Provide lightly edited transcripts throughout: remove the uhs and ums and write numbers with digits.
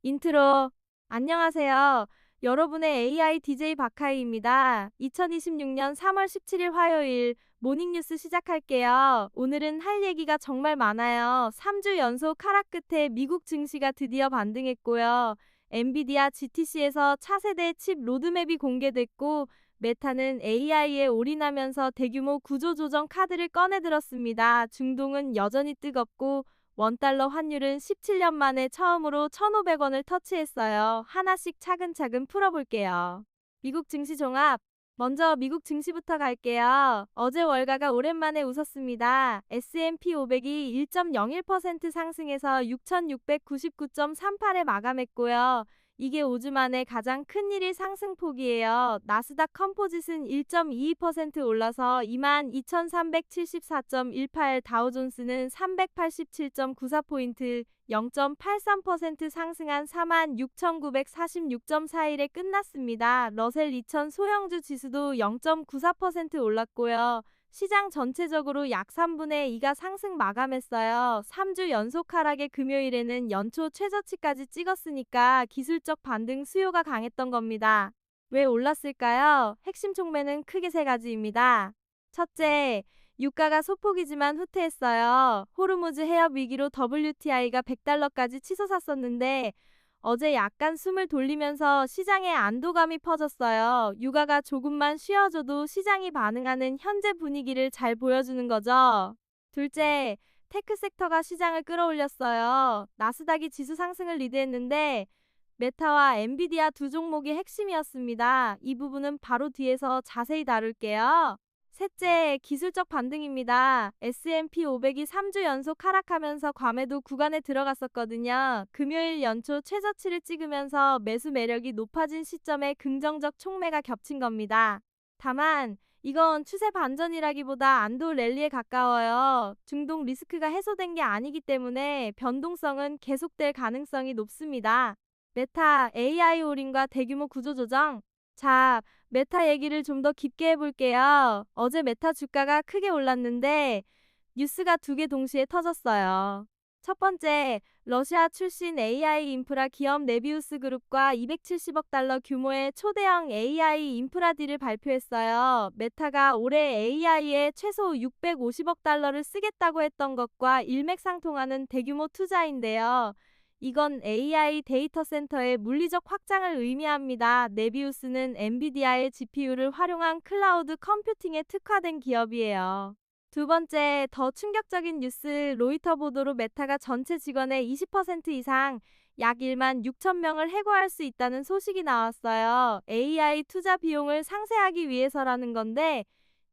인트로. 안녕하세요. 여러분의 AI DJ 박하이입니다. 2026년 3월 17일 화요일 모닝뉴스 시작할게요. 오늘은 할 얘기가 정말 많아요. 3주 연속 하락 끝에 미국 증시가 드디어 반등했고요. 엔비디아 GTC에서 차세대 칩 로드맵이 공개됐고, 메타는 AI에 올인하면서 대규모 구조조정 카드를 꺼내들었습니다. 중동은 여전히 뜨겁고, 원달러 환율은 17년 만에 처음으로 1,500원을 터치했어요. 하나씩 차근차근 풀어볼게요. 미국 증시 종합. 먼저 미국 증시부터 갈게요. 어제 월가가 오랜만에 웃었습니다. S&P 500이 1.01% 상승해서 6,699.38에 마감했고요. 이게 5주 만에 가장 큰 일일 상승폭이에요. 나스닥 컴포짓은 1.22% 올라서 22,374.18, 다우존스는 387.94포인트, 0.83% 상승한 46,946.41에 끝났습니다. 러셀 2000 소형주 지수도 0.94% 올랐고요. 시장 전체적으로 약 3분의 2가 상승 마감했어요. 3주 연속 하락의 금요일에는 연초 최저치까지 찍었으니까 기술적 반등 수요가 강했던 겁니다. 왜 올랐을까요? 핵심 촉매는 크게 세 가지입니다. 첫째, 유가가 소폭이지만 후퇴했어요. 호르무즈 해협 위기로 WTI가 $100까지 치솟았었는데 어제 약간 숨을 돌리면서 시장에 안도감이 퍼졌어요. 유가가 조금만 쉬어줘도 시장이 반응하는 현재 분위기를 잘 보여주는 거죠. 둘째, 테크 섹터가 시장을 끌어올렸어요. 나스닥이 지수 상승을 리드했는데 메타와 엔비디아 두 종목이 핵심이었습니다. 이 부분은 바로 뒤에서 자세히 다룰게요. 셋째, 기술적 반등입니다. S&P 500이 3주 연속 하락하면서 과매도 구간에 들어갔었거든요. 금요일 연초 최저치를 찍으면서 매수 매력이 높아진 시점에 긍정적 촉매가 겹친 겁니다. 다만 이건 추세 반전이라기보다 안도 랠리에 가까워요. 중동 리스크가 해소된 게 아니기 때문에 변동성은 계속될 가능성이 높습니다. 메타, AI 올인과 대규모 구조조정. 자, 메타 얘기를 좀 더 깊게 해볼게요. 어제 메타 주가가 크게 올랐는데 뉴스가 두 개 동시에 터졌어요. 첫 번째, 러시아 출신 AI 인프라 기업 네비우스 그룹과 270억 달러 규모의 초대형 AI 인프라 딜을 발표했어요. 메타가 올해 AI에 최소 650억 달러를 쓰겠다고 했던 것과 일맥상통하는 대규모 투자인데요. 이건 AI 데이터 센터의 물리적 확장을 의미합니다. 네비우스는 엔비디아의 GPU를 활용한 클라우드 컴퓨팅에 특화된 기업이에요. 두 번째, 더 충격적인 뉴스, 로이터 보도로 메타가 전체 직원의 20% 이상, 약 1만 6천 명을 해고할 수 있다는 소식이 나왔어요. AI 투자 비용을 상쇄하기 위해서라는 건데,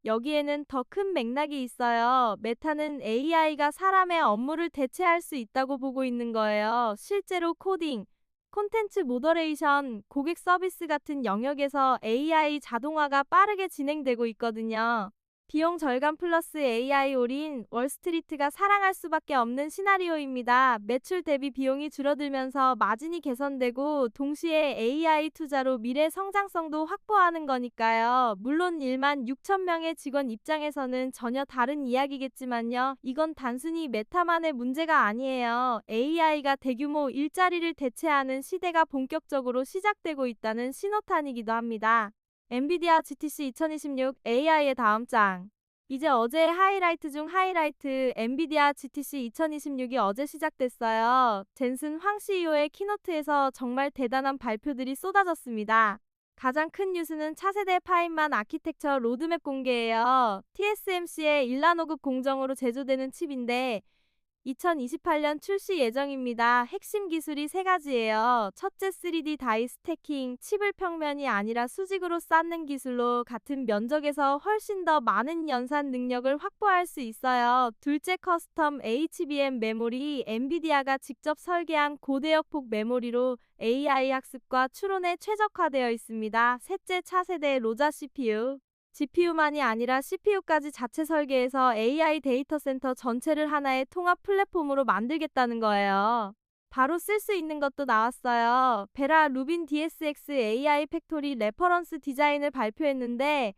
여기에는 더 큰 맥락이 있어요. 메타는 AI가 사람의 업무를 대체할 수 있다고 보고 있는 거예요. 실제로 코딩, 콘텐츠 모더레이션, 고객 서비스 같은 영역에서 AI 자동화가 빠르게 진행되고 있거든요. 비용 절감 플러스 AI 올인, 월스트리트가 사랑할 수밖에 없는 시나리오입니다. 매출 대비 비용이 줄어들면서 마진이 개선되고 동시에 AI 투자로 미래 성장성도 확보하는 거니까요. 물론 1만 6천 명의 직원 입장에서는 전혀 다른 이야기겠지만요. 이건 단순히 메타만의 문제가 아니에요. AI가 대규모 일자리를 대체하는 시대가 본격적으로 시작되고 있다는 신호탄이기도 합니다. 엔비디아 GTC 2026 AI의 다음 장. 이제 어제의 하이라이트 중 하이라이트, 엔비디아 GTC 2026이 어제 시작됐어요. 젠슨 황 CEO의 키노트에서 정말 대단한 발표들이 쏟아졌습니다. 가장 큰 뉴스는 차세대 파인만 아키텍처 로드맵 공개예요. TSMC의 1나노급 공정으로 제조되는 칩인데 2028년 출시 예정입니다. 핵심 기술이 세 가지예요. 첫째, 3D 다이 스태킹, 칩을 평면이 아니라 수직으로 쌓는 기술로 같은 면적에서 훨씬 더 많은 연산 능력을 확보할 수 있어요. 둘째, 커스텀 HBM 메모리, 엔비디아가 직접 설계한 고대역폭 메모리로 AI 학습과 추론에 최적화되어 있습니다. 셋째, 차세대 로자 CPU. GPU만이 아니라 CPU까지 자체 설계해서 AI 데이터 센터 전체를 하나의 통합 플랫폼으로 만들겠다는 거예요. 바로 쓸 수 있는 것도 나왔어요. 베라 루빈 DSX AI 팩토리 레퍼런스 디자인을 발표했는데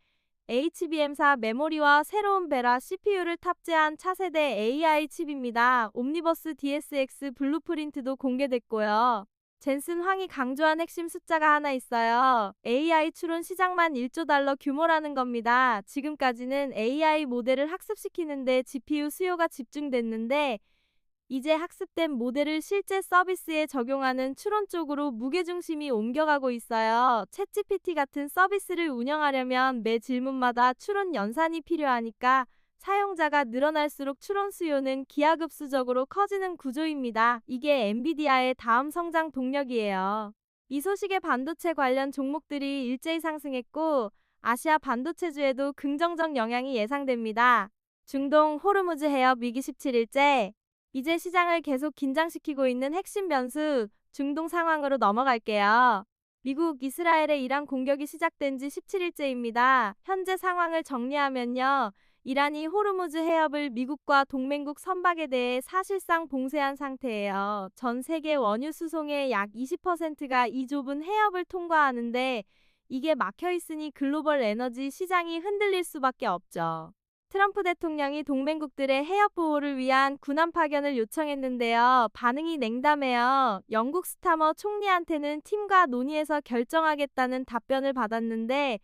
HBM사 메모리와 새로운 베라 CPU를 탑재한 차세대 AI 칩입니다. 옴니버스 DSX 블루프린트도 공개됐고요. 젠슨 황이 강조한 핵심 숫자가 하나 있어요. AI 추론 시장만 1조 달러 규모라는 겁니다. 지금까지는 AI 모델을 학습시키는데 GPU 수요가 집중됐는데 이제 학습된 모델을 실제 서비스에 적용하는 추론 쪽으로 무게중심이 옮겨가고 있어요. 챗GPT 같은 서비스를 운영하려면 매 질문마다 추론 연산이 필요하니까 사용자가 늘어날수록 추론 수요는 기하급수적으로 커지는 구조입니다. 이게 엔비디아의 다음 성장 동력이에요. 이 소식에 반도체 관련 종목들이 일제히 상승했고 아시아 반도체주에도 긍정적 영향이 예상됩니다. 중동 호르무즈 해협 위기 17일째. 이제 시장을 계속 긴장시키고 있는 핵심 변수, 중동 상황으로 넘어갈게요. 미국, 이스라엘의 이란 공격이 시작된 지 17일째입니다. 현재 상황을 정리하면요. 이란이 호르무즈 해협을 미국과 동맹국 선박에 대해 사실상 봉쇄한 상태예요. 전 세계 원유 수송의 약 20%가 이 좁은 해협을 통과하는데 이게 막혀 있으니 글로벌 에너지 시장이 흔들릴 수밖에 없죠. 트럼프 대통령이 동맹국들의 해협 보호를 위한 군함 파견을 요청했는데요. 반응이 냉담해요. 영국 스타머 총리한테는 팀과 논의해서 결정하겠다는 답변을 받았는데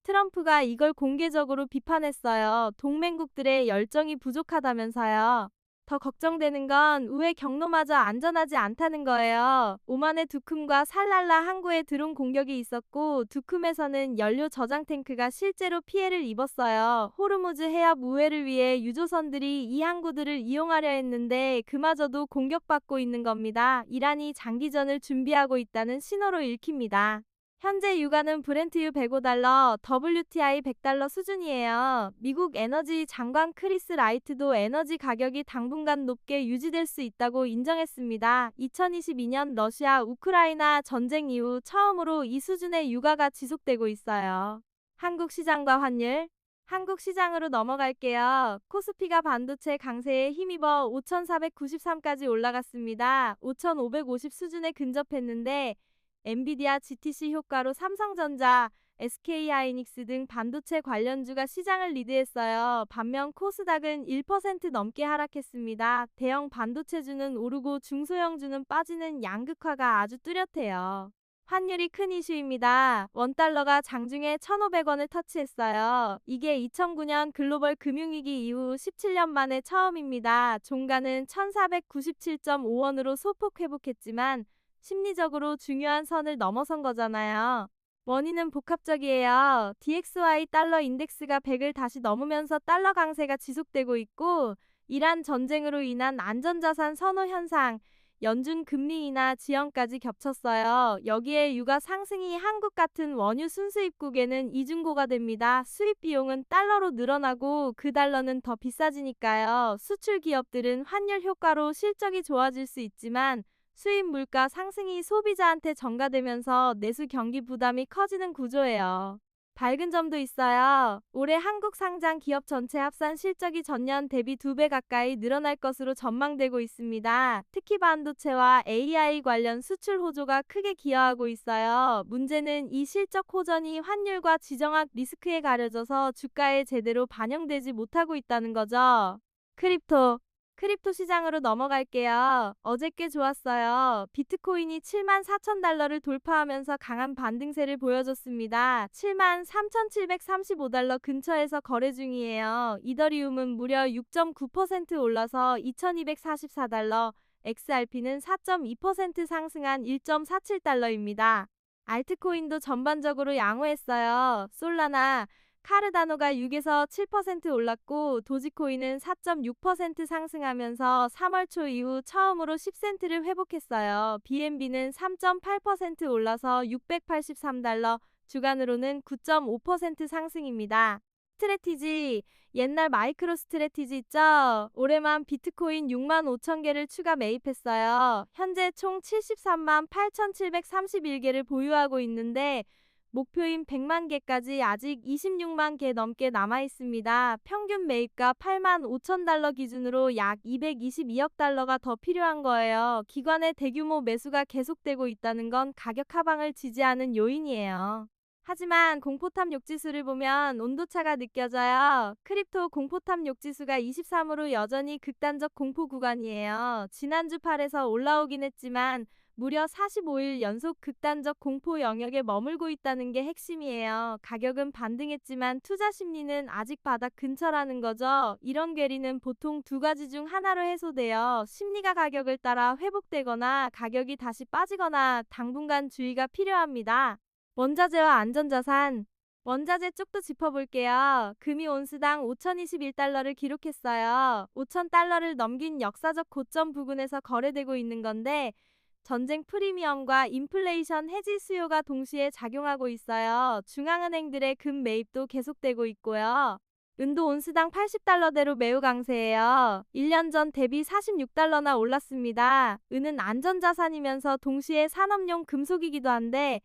트럼프가 이걸 공개적으로 비판했어요. 동맹국들의 열정이 부족하다면서요. 더 걱정되는 건 우회 경로마저 안전하지 않다는 거예요. 오만의 두쿰과 살랄라 항구에 드론 공격이 있었고 두쿰에서는 연료 저장 탱크가 실제로 피해를 입었어요. 호르무즈 해협 우회를 위해 유조선들이 이 항구들을 이용하려 했는데 그마저도 공격받고 있는 겁니다. 이란이 장기전을 준비하고 있다는 신호로 읽힙니다. 현재 유가는 브렌트유 105달러, WTI 100달러 수준이에요. 미국 에너지 장관 크리스 라이트도 에너지 가격이 당분간 높게 유지될 수 있다고 인정했습니다. 2022년 러시아 우크라이나 전쟁 이후 처음으로 이 수준의 유가가 지속되고 있어요. 한국 시장과 환율. 한국 시장으로 넘어갈게요. 코스피가 반도체 강세에 힘입어 5,493까지 올라갔습니다. 5,550 수준에 근접했는데 엔비디아 GTC 효과로 삼성전자, SK하이닉스 등 반도체 관련주가 시장을 리드했어요. 반면 코스닥은 1% 넘게 하락했습니다. 대형 반도체주는 오르고 중소형주는 빠지는 양극화가 아주 뚜렷해요. 환율이 큰 이슈입니다. 원달러가 장중에 1,500원을 터치했어요. 이게 2009년 글로벌 금융위기 이후 17년 만에 처음입니다. 종가는 1,497.5원으로 소폭 회복했지만 심리적으로 중요한 선을 넘어선 거잖아요. 원인은 복합적이에요. DXY 달러 인덱스가 100을 다시 넘으면서 달러 강세가 지속되고 있고 이란 전쟁으로 인한 안전자산 선호 현상, 연준 금리 인하 지연까지 겹쳤어요. 여기에 유가 상승이 한국 같은 원유 순수입국에는 이중고가 됩니다. 수입 비용은 달러로 늘어나고 그 달러는 더 비싸지니까요. 수출 기업들은 환율 효과로 실적이 좋아질 수 있지만 수입 물가 상승이 소비자한테 전가되면서 내수 경기 부담이 커지는 구조예요. 밝은 점도 있어요. 올해 한국 상장 기업 전체 합산 실적이 전년 대비 2배 가까이 늘어날 것으로 전망되고 있습니다. 특히 반도체와 AI 관련 수출 호조가 크게 기여하고 있어요. 문제는 이 실적 호전이 환율과 지정학 리스크에 가려져서 주가에 제대로 반영되지 못하고 있다는 거죠. 크립토 시장으로 넘어갈게요. 어저께 좋았어요. 비트코인이 74,000달러를 돌파하면서 강한 반등세를 보여줬습니다. 73,735달러 근처에서 거래 중이에요. 이더리움은 무려 6.9% 올라서 2,244달러, XRP는 4.2% 상승한 1.47달러입니다. 알트코인도 전반적으로 양호했어요. 솔라나, 카르다노가 6에서 7% 올랐고 도지코인은 4.6% 상승하면서 3월 초 이후 처음으로 10센트를 회복했어요. BNB는 3.8% 올라서 683달러, 주간으로는 9.5% 상승입니다. 스트래티지, 옛날 마이크로 스트래티지 있죠? 올해만 비트코인 6만 5천 개를 추가 매입했어요. 현재 총 73만 8,731개를 보유하고 있는데 목표인 100만 개까지 아직 26만 개 넘게 남아 있습니다. 평균 매입가 8만 5천 달러 기준으로 약 222억 달러가 더 필요한 거예요. 기관의 대규모 매수가 계속되고 있다는 건 가격 하방을 지지하는 요인이에요. 하지만 공포탐 욕지수를 보면 온도차가 느껴져요. 크립토 공포탐 욕지수가 23으로 여전히 극단적 공포 구간이에요. 지난주 8에서 올라오긴 했지만 무려 45일 연속 극단적 공포 영역에 머물고 있다는 게 핵심이에요. 가격은 반등했지만 투자 심리는 아직 바닥 근처라는 거죠. 이런 괴리는 보통 두 가지 중 하나로 해소돼요. 심리가 가격을 따라 회복되거나 가격이 다시 빠지거나 당분간 주의가 필요합니다. 원자재와 안전자산. 원자재 쪽도 짚어볼게요. 금이 온스당 5,021달러를 기록했어요. 5,000달러를 넘긴 역사적 고점 부근에서 거래되고 있는 건데 전쟁 프리미엄과 인플레이션 해지 수요가 동시에 작용하고 있어요. 중앙은행들의 금 매입도 계속되고 있고요. 은도 온스당 80달러대로 매우 강세예요. 1년 전 대비 46달러나 올랐습니다. 은은 안전자산이면서 동시에 산업용 금속이기도 한데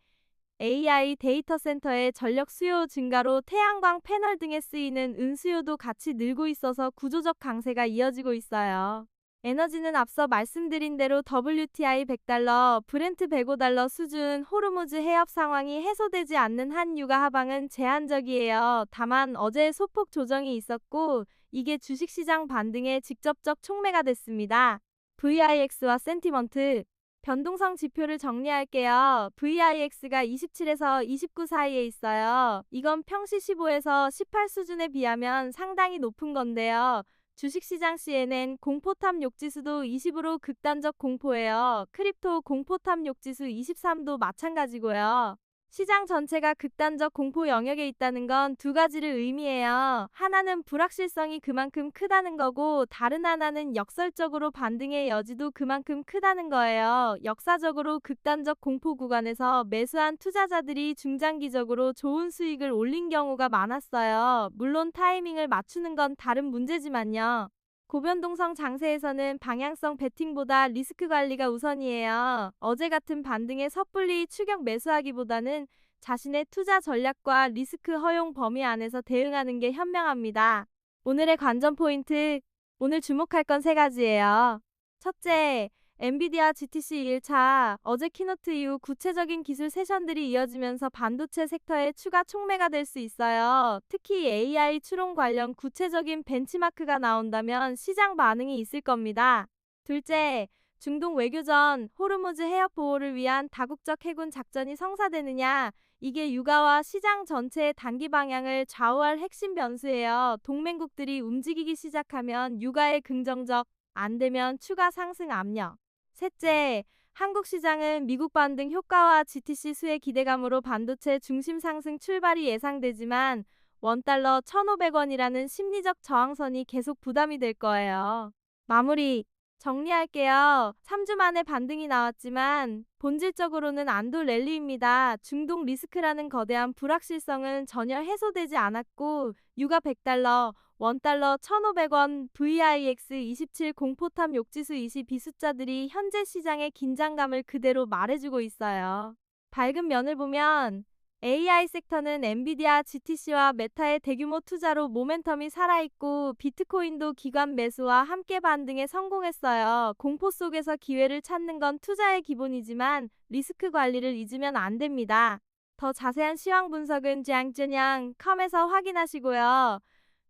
AI 데이터 센터의 전력 수요 증가로 태양광 패널 등에 쓰이는 은 수요도 같이 늘고 있어서 구조적 강세가 이어지고 있어요. 에너지는 앞서 말씀드린 대로 WTI 100달러, 브렌트 105달러 수준 호르무즈 해협 상황이 해소되지 않는 한 유가 하방은 제한적이에요. 다만 어제 소폭 조정이 있었고 이게 주식시장 반등에 직접적 촉매가 됐습니다. VIX와 센티먼트. 변동성 지표를 정리할게요. VIX가 27에서 29 사이에 있어요. 이건 평시 15에서 18 수준에 비하면 상당히 높은 건데요. 주식시장 CNN 공포탐 욕지수도 20으로 극단적 공포예요. 크립토 공포탐 욕지수 23도 마찬가지고요. 시장 전체가 극단적 공포 영역에 있다는 건 두 가지를 의미해요. 하나는 불확실성이 그만큼 크다는 거고 다른 하나는 역설적으로 반등의 여지도 그만큼 크다는 거예요. 역사적으로 극단적 공포 구간에서 매수한 투자자들이 중장기적으로 좋은 수익을 올린 경우가 많았어요. 물론 타이밍을 맞추는 건 다른 문제지만요. 고변동성 장세에서는 방향성 베팅보다 리스크 관리가 우선이에요. 어제 같은 반등에 섣불리 추격 매수하기보다는 자신의 투자 전략과 리스크 허용 범위 안에서 대응하는 게 현명합니다. 오늘의 관전 포인트. 오늘 주목할 건 세 가지예요. 첫째, 엔비디아 GTC 1차. 어제 키노트 이후 구체적인 기술 세션들이 이어지면서 반도체 섹터에 추가 촉매가 될 수 있어요. 특히 AI 추론 관련 구체적인 벤치마크가 나온다면 시장 반응이 있을 겁니다. 둘째, 중동 외교전, 호르무즈 해협 보호를 위한 다국적 해군 작전이 성사되느냐. 이게 유가와 시장 전체의 단기 방향을 좌우할 핵심 변수예요. 동맹국들이 움직이기 시작하면 유가의 긍정적, 안 되면 추가 상승 압력. 셋째, 한국 시장은 미국 반등 효과와 GTC 수혜 기대감으로 반도체 중심 상승 출발이 예상되지만 원달러 1,500원이라는 심리적 저항선이 계속 부담이 될 거예요. 마무리 정리할게요. 3주 만에 반등이 나왔지만 본질적으로는 안도 랠리입니다. 중동 리스크라는 거대한 불확실성은 전혀 해소되지 않았고 유가 100달러, 원달러 1,500원, VIX 27 공포탐 욕지수 22 숫자들이 현재 시장의 긴장감을 그대로 말해주고 있어요. 밝은 면을 보면 AI 섹터는 엔비디아, GTC와 메타의 대규모 투자로 모멘텀이 살아있고 비트코인도 기관 매수와 함께 반등에 성공했어요. 공포 속에서 기회를 찾는 건 투자의 기본이지만 리스크 관리를 잊으면 안 됩니다. 더 자세한 시황 분석은 짱쩌냥.com에서 확인하시고요.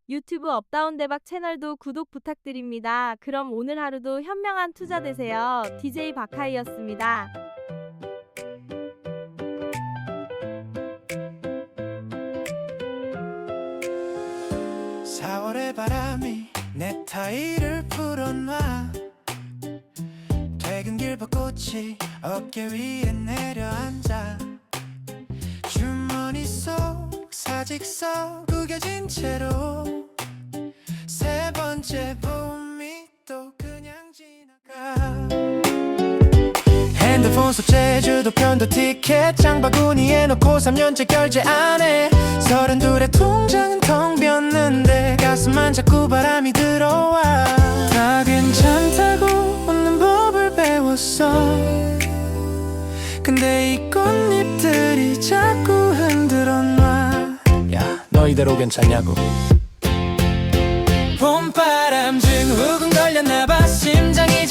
유튜브 업다운 대박 채널도 구독 부탁드립니다. 그럼 오늘 하루도 현명한 투자 되세요. DJ 박하이였습니다. 4월의 바람이 내 타일을 풀어놔. 퇴근길 벚꽃이 어깨 위에 내려앉아. 주머니 속 사직서 구겨진 채로 세 번째 봄이 또 그냥 지나가. 핸드폰 속 제주도 편도 티켓 장바구니에 넣고 3년째 결제 안 해. 32의 통장은 텅 비었는데 가슴만 자꾸 바람이 들어와. 다 괜찮다고 웃는 법을 배웠어. 근데 이 꽃잎들이 자꾸 흔들어 놔. 야, 너 이대로 괜찮냐고. 봄바람 증후군 걸렸나봐. 심장이 자꾸